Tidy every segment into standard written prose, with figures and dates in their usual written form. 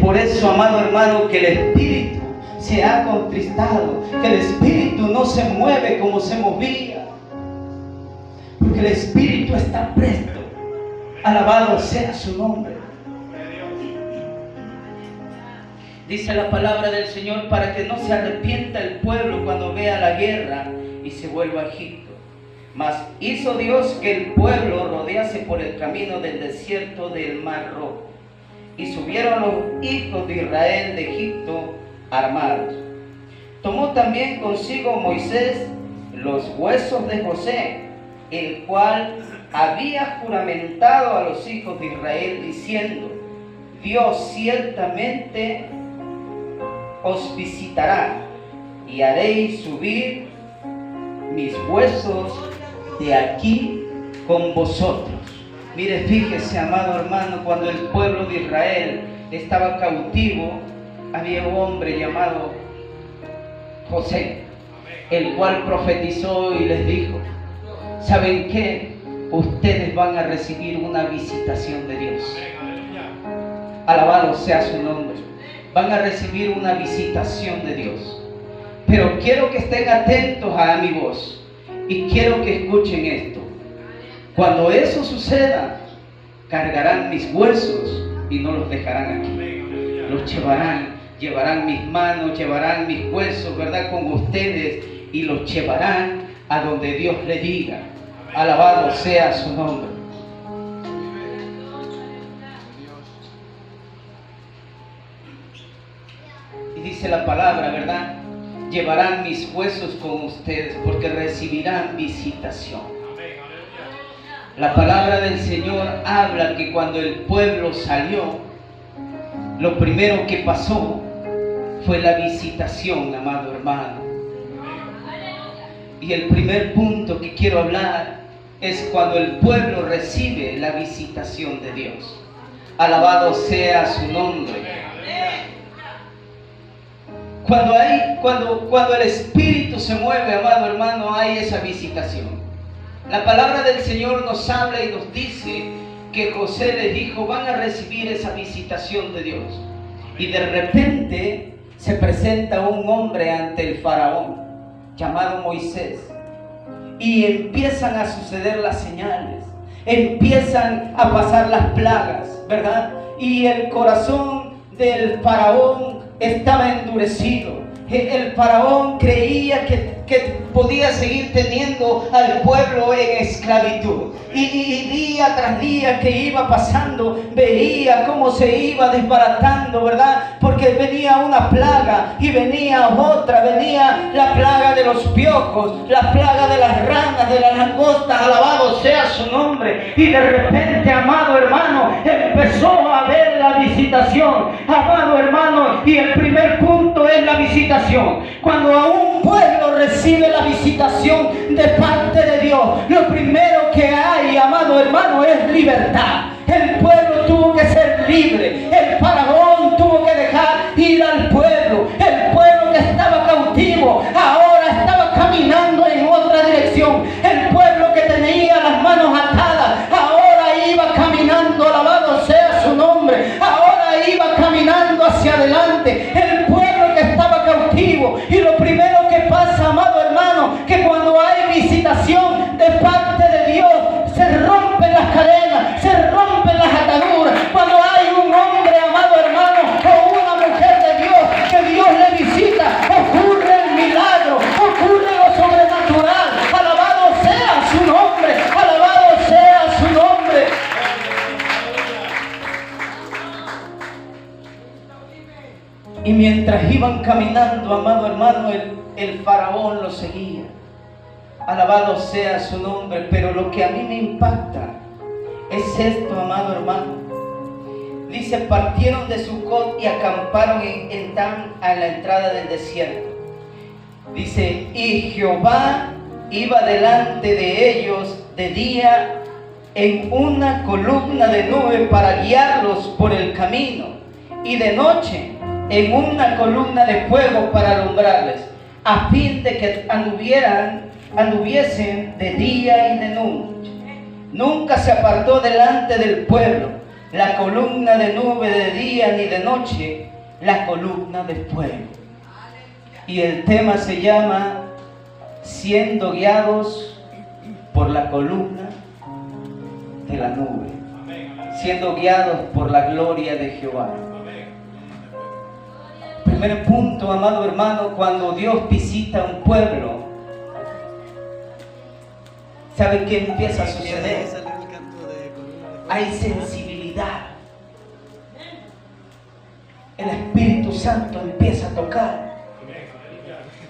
por eso, amado hermano, que el espíritu se ha contristado, que el espíritu no se mueve como se movía, porque el espíritu está presto. Alabado sea su nombre. Dice la palabra del Señor, para que no se arrepienta el pueblo cuando vea la guerra y se vuelva a Egipto. Mas hizo Dios que el pueblo rodease por el camino del desierto del Mar Rojo. Y subieron los hijos de Israel de Egipto armados. Tomó también consigo Moisés los huesos de José, el cual había juramentado a los hijos de Israel, diciendo: Dios ciertamente os visitará, y haréis subir mis huesos de aquí con vosotros. Mire, fíjese, amado hermano, cuando el pueblo de Israel estaba cautivo, había un hombre llamado José, el cual profetizó y les dijo: ¿saben qué? Ustedes van a recibir una visitación de Dios. Alabado sea su nombre. Van a recibir una visitación de Dios. Pero quiero que estén atentos a mi voz y quiero que escuchen esto. Cuando eso suceda, cargarán mis huesos y no los dejarán aquí. Los llevarán mis manos, llevarán mis huesos, ¿verdad?, con ustedes, y los llevarán a donde Dios le diga. Alabado sea su nombre. Y dice la palabra, ¿verdad? Llevarán mis huesos con ustedes, porque recibirán visitación. La palabra del Señor habla que cuando el pueblo salió, lo primero que pasó fue la visitación, amado hermano. Y el primer punto que quiero hablar es cuando el pueblo recibe la visitación de Dios. Alabado sea su nombre. Cuando el Espíritu se mueve, amado hermano, hay esa visitación. La palabra del Señor nos habla y nos dice que José le dijo: van a recibir esa visitación de Dios. Y de repente se presenta un hombre ante el faraón llamado Moisés, y empiezan a suceder las señales, empiezan a pasar las plagas, ¿verdad? Y el corazón del faraón estaba endurecido. El faraón creía que podía seguir teniendo al pueblo en esclavitud, y día tras día que iba pasando veía cómo se iba desbaratando, ¿verdad? Porque venía una plaga y venía otra, venía la plaga de los piojos, la plaga de las ranas, de las langostas. Alabado sea su nombre. Y de repente, amado hermano, empezó a haber la visitación, amado hermano, y el primer punto es la visitación. Cuando a un pueblo recibe la visitación de parte de Dios, lo primero que hay, amado hermano, es libertad. El pueblo tuvo que ser libre. El faraón tuvo que dejar ir al pueblo. El pueblo que estaba cautivo ahora estaba caminando en otra dirección. El pueblo que tenía las manos atadas ahora iba caminando. Alabado sea su nombre. Ahora iba caminando hacia adelante. El pueblo que estaba cautivo. Y lo primero que pasa, amado hermano, que cuando hay visitación de parte de Dios, se rompen las cadenas, se rompen las ataduras. Cuando hay un hombre, amado hermano, o una mujer de Dios, que Dios le visita, ocurre el milagro, ocurre lo sobrenatural. Alabado sea su nombre, alabado sea su nombre. Y mientras iban caminando, amado hermano, el faraón los seguía. Alabado sea su nombre. Pero lo que a mí me impacta es esto, amado hermano. Dice: partieron de Sucot y acamparon en Dan, a la entrada del desierto. Dice: y Jehová iba delante de ellos de día en una columna de nube para guiarlos por el camino, y de noche en una columna de fuego para alumbrarles, a fin de que anduviesen de día y de noche. Nunca se apartó delante del pueblo, la columna de nube de día ni de noche, la columna de fuego. Y el tema se llama siendo guiados por la columna de la nube, siendo guiados por la gloria de Jehová. Primer punto, amado hermano, cuando Dios visita un pueblo, ¿sabe qué empieza a suceder? Hay sensibilidad. El Espíritu Santo empieza a tocar.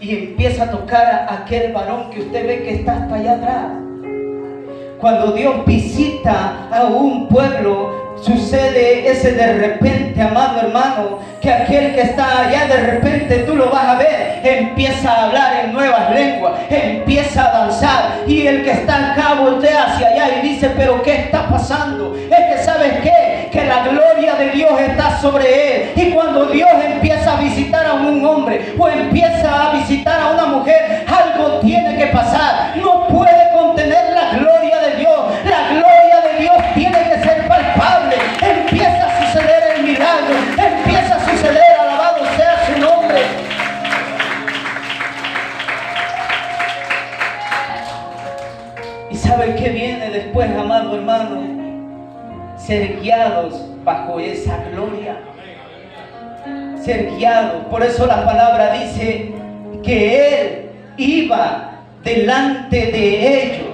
Y empieza a tocar a aquel varón que usted ve que está hasta allá atrás. Cuando Dios visita a un pueblo, sucede ese de repente, amado hermano, que aquel que está allá de repente tú lo vas a ver, empieza a hablar en nuevas lenguas, empieza a danzar, y el que está acá voltea hacia allá y dice, pero ¿qué está pasando? Es que ¿sabes qué? Que la gloria de Dios está sobre él. Y cuando Dios empieza a visitar a un hombre o empieza a visitar a una mujer, algo tiene que pasar. No puede contener la gloria de Dios. La gloria de Dios tiene que ser palpable. Empieza a suceder el milagro, empieza a suceder, alabado sea su nombre. ¿Y sabe qué viene después, amado hermano? Ser guiados bajo esa gloria. Ser guiados. Por eso la palabra dice que Él iba delante de ellos.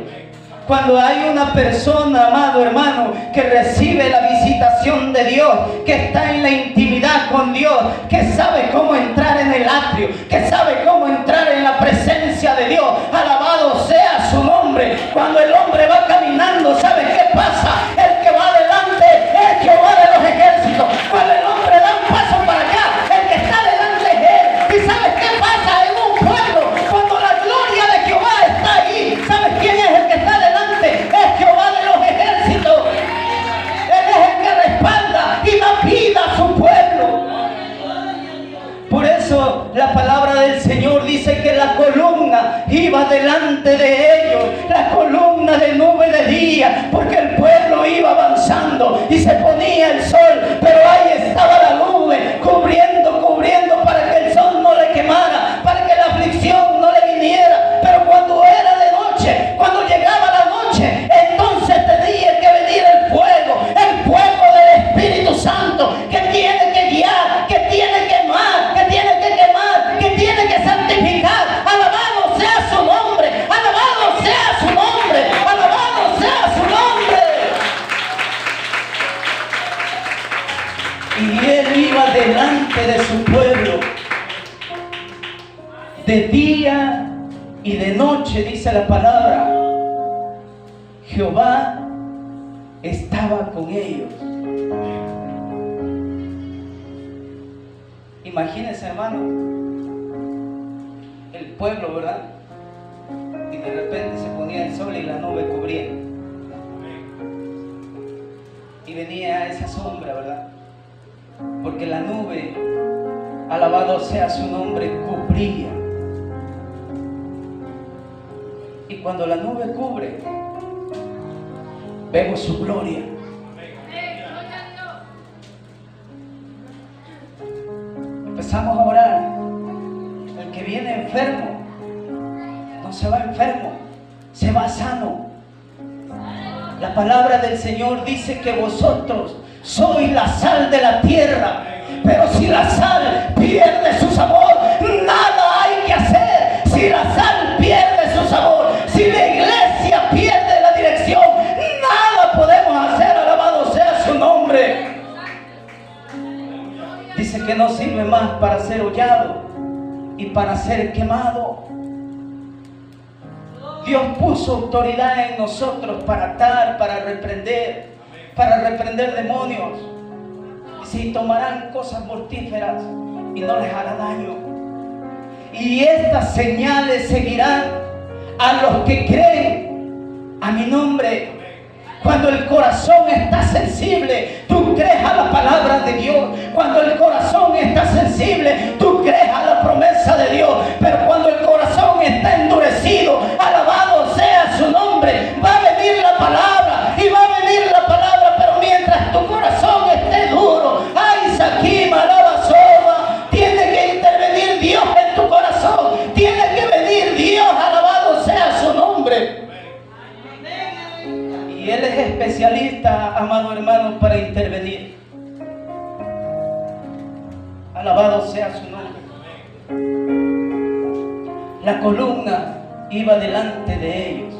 Cuando hay una persona, amado hermano, que recibe la visitación de Dios, que está en la intimidad con Dios, que sabe cómo entrar en el atrio, que sabe cómo entrar en la presencia de Dios, alabado sea su nombre. Cuando el hombre va caminando, ¿sabe qué pasa? El que va adelante es Jehová de los ejércitos. Cuando el hombre da un paso para acá, el que está delante es Él. ¿Y sabes qué pasa en un pueblo? Cuando la gloria de Jehová está ahí, ¿sabes quién es el que está delante? Es Jehová de los ejércitos. Él es el que respalda y da vida a su pueblo. Por eso la palabra del Señor dice que la columna iba delante de ellos, la columna de nube de día, porque el pueblo iba avanzando y se ponía el sol, pero ahí estaba la nube cubriendo para que el sol no le quemara, para que la aflicción no le viniera. Pero cuando era de noche, cuando llegaba la noche, entonces tenía que venir el fuego del Espíritu Santo, que tiene que guiar, que tiene que quemar, que tiene que quemar, que tiene que santificar. Alabado sea su nombre, alabado sea su nombre, alabado sea su nombre. Y Él iba delante de su pueblo, de día y de noche, dice la palabra. Jehová estaba con ellos. Imagínense, hermano, el pueblo, ¿verdad? Y de repente se ponía el sol y la nube cubría. Y venía esa sombra, ¿verdad? Porque la nube, alabado sea su nombre, cubría. Y cuando la nube cubre, vemos su gloria. Empezamos a orar. El que viene enfermo no se va enfermo, se va sano. La palabra del Señor dice que vosotros sois la sal de la tierra, pero si la sal pierde su sabor, nada hay que hacer. Si la sal pierde su sabor, si la iglesia pierde la dirección, nada podemos hacer. Alabado sea su nombre. Dice que no sirve más para ser hollado y para ser quemado. Dios puso autoridad en nosotros para atar, para reprender demonios. Si tomarán cosas mortíferas y no les hará daño. Y estas señales seguirán a los que creen a mi nombre. Cuando el corazón está sensible, tú crees a la palabra de Dios. Cuando el corazón está sensible, tú crees a la promesa de Dios. Pero cuando el corazón está endurecido, alabado sea su nombre, va a venir la palabra y va a venir la palabra. Pero mientras tu corazón Alabado sea su nombre. La columna iba delante de ellos.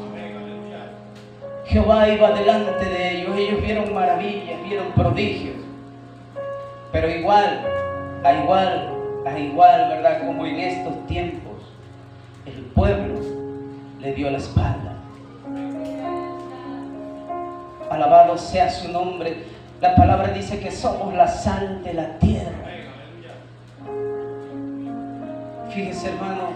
Jehová iba delante de ellos. Ellos vieron maravillas, vieron prodigios. Pero igual, ¿verdad? Como en estos tiempos, el pueblo le dio la espalda. Alabado sea su nombre. La palabra dice que somos la sal de la tierra. Fíjese, hermano,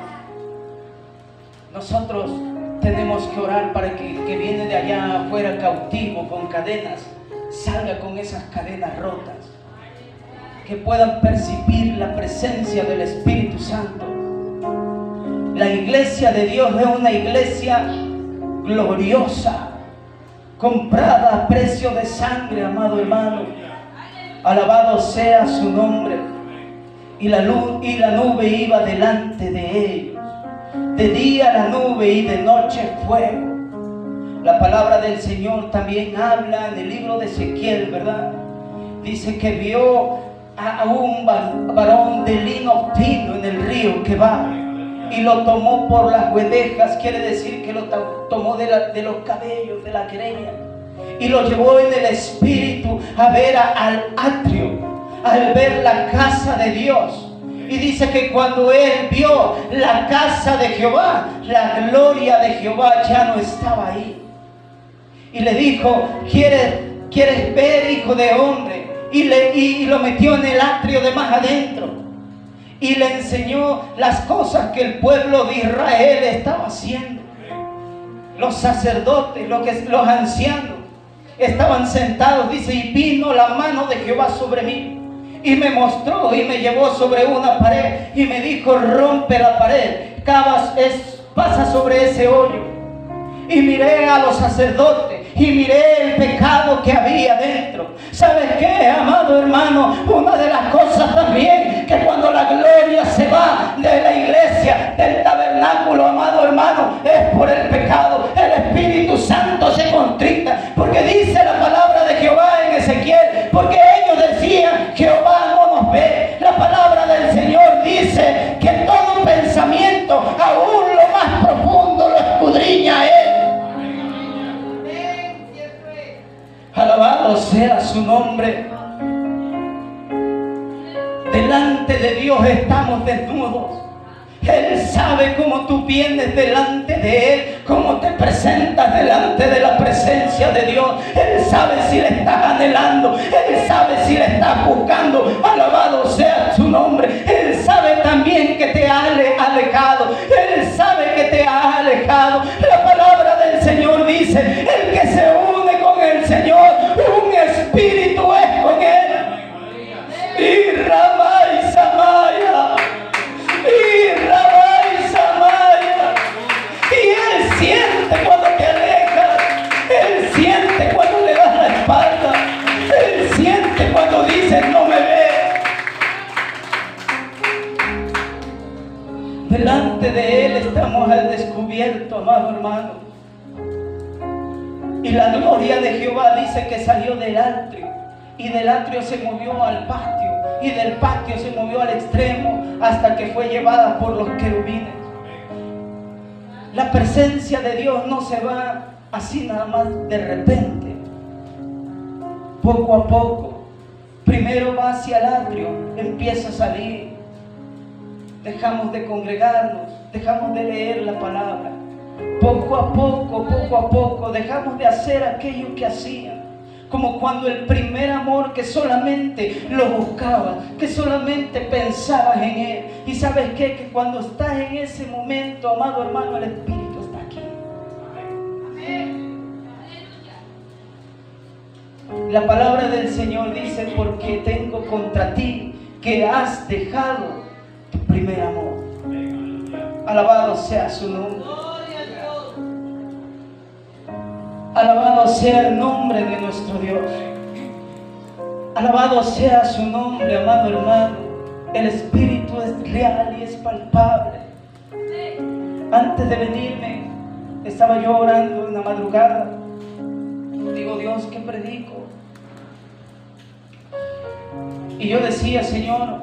nosotros tenemos que orar para que el que viene de allá afuera cautivo con cadenas salga con esas cadenas rotas, que puedan percibir la presencia del Espíritu Santo. La iglesia de Dios es una iglesia gloriosa, comprada a precio de sangre, amado hermano. Alabado sea su nombre. Y la nube iba delante de ellos. De día la nube y de noche fuego. La palabra del Señor también habla en el libro de Ezequiel, ¿verdad? Dice que vio a un varón de lino fino en el río que va y lo tomó por las guedejas. Quiere decir que lo tomó de los cabellos, de la greña, y lo llevó en el espíritu a ver al atrio, al ver la casa de Dios. Y dice que cuando él vio la casa de Jehová, la gloria de Jehová ya no estaba ahí. Y le dijo: ¿Quieres ver, hijo de hombre? Y lo metió en el atrio de más adentro. Y le enseñó las cosas que el pueblo de Israel estaba haciendo. Los sacerdotes, los ancianos estaban sentados, dice, y vino la mano de Jehová sobre mí. Y me mostró y me llevó sobre una pared y me dijo: rompe la pared, pasa sobre ese hoyo. Y miré a los sacerdotes y miré el pecado que había dentro. ¿Sabes qué, amado hermano? Una de las cosas también, que cuando la gloria se va de la iglesia, del tabernáculo, amado hermano, es por el pecado. El Espíritu Santo se contrita, porque dice la palabra de Jehová en Ezequiel, porque ellos decían: Jehová no nos ve. La palabra del Señor dice que todo pensamiento, aún lo más profundo, lo escudriña Él. Alabado sea su nombre. Delante de Dios estamos desnudos. Él sabe cómo tú vienes delante de Él, cómo te presentas delante de la presencia de Dios. Él sabe si le estás anhelando, Él sabe si le estás buscando. Alabado sea su nombre. Él sabe también que te ha alejado. Él sabe que te ha alejado. La palabra del Señor dice: el que se une con el Señor, un espíritu es con Él. Y Ramá y Samaya. Y Rabá y Samaya. Y Él siente cuando te alejas. Él siente cuando le das la espalda. Él siente cuando dices: no me ve. Delante de Él estamos al descubierto, amado hermano. Y la gloria de Jehová dice que salió del atrio, y del atrio se movió al patio, y del patio se movió al extremo, hasta que fue llevada por los querubines. La presencia de Dios no se va así nada más de repente. Poco a poco. Primero va hacia el atrio, empieza a salir. Dejamos de congregarnos, dejamos de leer la palabra. Poco a poco, dejamos de hacer aquello que hacían. Como cuando el primer amor, que solamente lo buscabas, que solamente pensabas en Él. Y ¿sabes qué? Que cuando estás en ese momento, amado hermano, el Espíritu está aquí. La palabra del Señor dice: porque tengo contra ti que has dejado tu primer amor. Alabado sea su nombre. Alabado sea el nombre de nuestro Dios. Alabado sea su nombre, amado hermano. El Espíritu es real y es palpable. Antes de venirme, estaba yo orando en la madrugada. Digo: Dios, ¿qué predico? Y yo decía: Señor,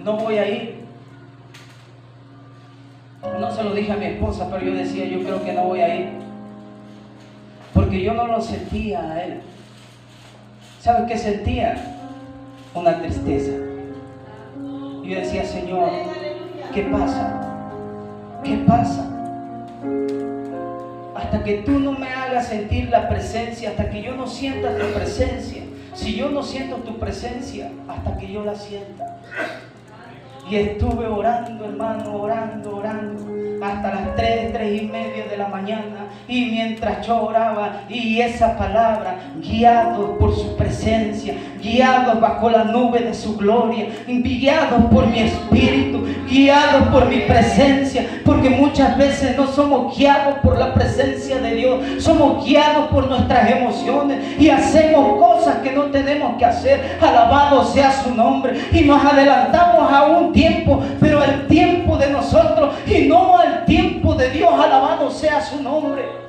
no voy a ir. No se lo dije a mi esposa, pero yo decía, yo creo que no voy a ir. Porque yo no lo sentía a él. ¿Sabe qué sentía? Una tristeza. Yo decía, Señor, ¿qué pasa? ¿Qué pasa? Hasta que tú no me hagas sentir la presencia, hasta que yo no sienta tu presencia. Si yo no siento tu presencia, hasta que yo la sienta. Y estuve orando, hermano, orando, hasta las 3:30 de la mañana. Y mientras yo oraba, y esa palabra, guiados por su presencia, guiados bajo la nube de su gloria, guiados por mi espíritu, guiados por mi presencia, porque muchas veces no somos guiados por la presencia de Dios, somos guiados por nuestras emociones y hacemos cosas que no tenemos que hacer. Alabado sea su nombre. Y nos adelantamos a un tiempo, pero el tiempo de nosotros y no al tiempo de Dios. Alabado sea su nombre.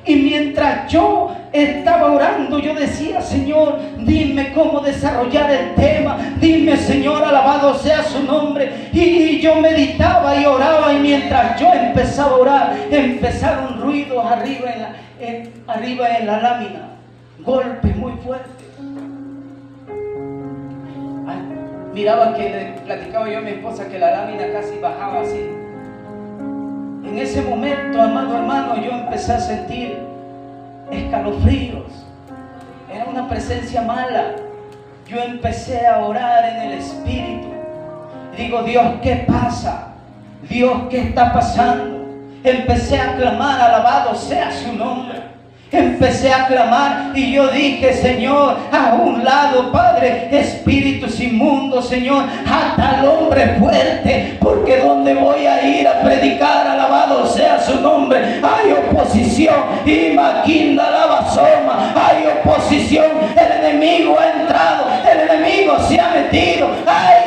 Y mientras yo estaba orando, yo decía, Señor, dime cómo desarrollar el tema. Dime, Señor, alabado sea su nombre. Y yo meditaba y oraba, y mientras yo empezaba a orar, empezaron ruidos arriba en la lámina, golpes muy fuertes. Miraba que le platicaba yo a mi esposa que la lámina casi bajaba así. En ese momento, amado hermano, yo empecé a sentir escalofríos. Era una presencia mala. Yo empecé a orar en el Espíritu. Digo, Dios, ¿qué pasa? Dios, ¿qué está pasando? Empecé a clamar, alabado sea su nombre. Empecé a clamar y yo dije, Señor, a un lado, Padre, espíritus inmundos, Señor, ata al hombre fuerte, porque donde voy a ir a predicar, alabado sea su nombre, hay oposición. Y maquinda la basoma, hay oposición. El enemigo ha entrado, el enemigo se ha metido. Ay,